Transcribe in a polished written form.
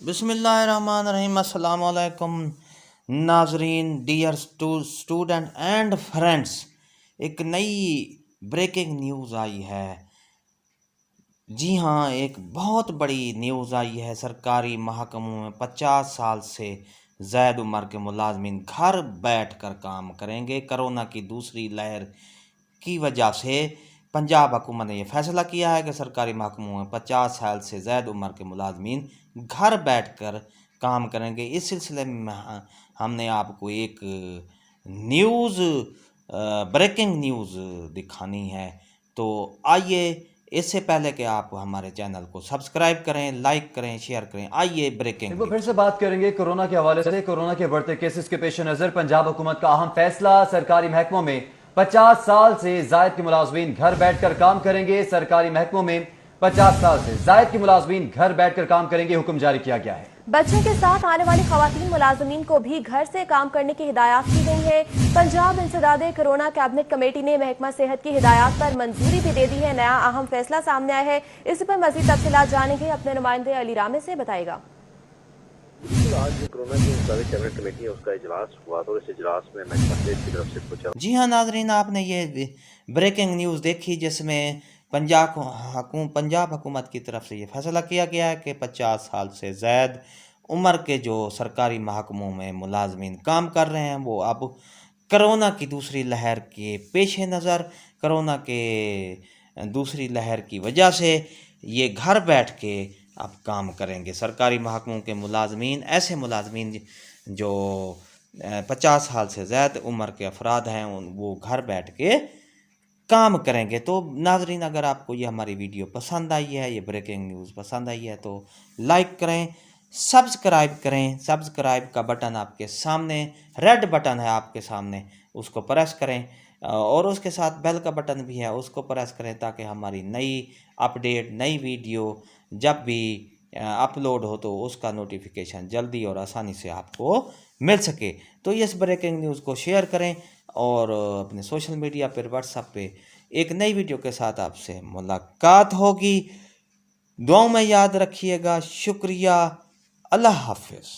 بسم اللہ الرحمن الرحیم۔ السلام علیکم ناظرین، ڈیئر اسٹوڈنٹ اینڈ فرینڈس۔ ایک نئی بریکنگ نیوز آئی ہے۔ جی ہاں، ایک بہت بڑی نیوز آئی ہے۔ سرکاری محکموں میں 50 سال سے زائد عمر کے ملازمین گھر بیٹھ کر کام کریں گے۔ کرونا کی دوسری لہر کی وجہ سے پنجاب حکومت نے یہ فیصلہ کیا ہے کہ سرکاری محکموں میں 50 سال سے زائد عمر کے ملازمین گھر بیٹھ کر کام کریں گے۔ اس سلسلے میں ہم نے آپ کو ایک نیوز بریکنگ نیوز دکھانی ہے، تو آئیے اس سے پہلے کہ آپ ہمارے چینل کو سبسکرائب کریں، لائک کریں، شیئر کریں، آئیے بریکنگ وہ پھر سے بات کریں گے کورونا کے حوالے سے۔ کورونا کے بڑھتے کیسز کے پیش نظر پنجاب حکومت کا اہم فیصلہ، سرکاری محکموں میں 50 سال سے زائد کے ملازمین گھر بیٹھ کر کام کریں گے۔ سرکاری محکموں میں 50 سال سے زائد کے ملازمین گھر بیٹھ کر کام کریں گے، حکم جاری کیا گیا ہے۔ بچوں کے ساتھ آنے والی خواتین ملازمین کو بھی گھر سے کام کرنے کی ہدایات کی گئی ہیں۔ پنجاب انسداد کرونا کابینٹ کمیٹی نے محکمہ صحت کی ہدایات پر منظوری بھی دے دی ہے۔ نیا اہم فیصلہ سامنے آیا ہے، اس پر مزید تفصیلات جانیں گے، اپنے نمائندے علی رامے سے بتائے گا۔ آج کورونا کی انسداد کابینٹ کمیٹی ہے، اس کا اجلاس ہوا تو اس اجلاس میں محکمہ صحت کی طرف سے کچھ۔ جی ہاں ناظرین، آپ نے یہ بریکنگ نیوز دیکھی جس میں پنجاب حکومت کی طرف سے یہ فیصلہ کیا گیا ہے کہ 50 سال سے زائد عمر کے جو سرکاری محکموں میں ملازمین کام کر رہے ہیں، وہ اب کرونا کی دوسری لہر کے پیش نظر، کرونا کے دوسری لہر کی وجہ سے یہ گھر بیٹھ کے اب کام کریں گے۔ سرکاری محکموں کے ملازمین، ایسے ملازمین جو 50 سال سے زائد عمر کے افراد ہیں، وہ گھر بیٹھ کے کام کریں گے۔ تو ناظرین، اگر آپ کو یہ ہماری ویڈیو پسند آئی ہے، یہ بریکنگ نیوز پسند آئی ہے، تو لائک کریں، سبسکرائب کریں۔ سبسکرائب کا بٹن آپ کے سامنے، ریڈ بٹن ہے آپ کے سامنے، اس کو پریس کریں، اور اس کے ساتھ بیل کا بٹن بھی ہے، اس کو پریس کریں تاکہ ہماری نئی اپڈیٹ، نئی ویڈیو جب بھی اپلوڈ ہو تو اس کا نوٹیفیکیشن جلدی اور آسانی سے آپ کو مل سکے۔ تو اس بریکنگ نیوز کو شیئر کریں، اور اپنے سوشل میڈیا پر، واٹس ایپ پہ ایک نئی ویڈیو کے ساتھ آپ سے ملاقات ہوگی۔ دعاؤں میں یاد رکھیے گا۔ شکریہ، اللہ حافظ۔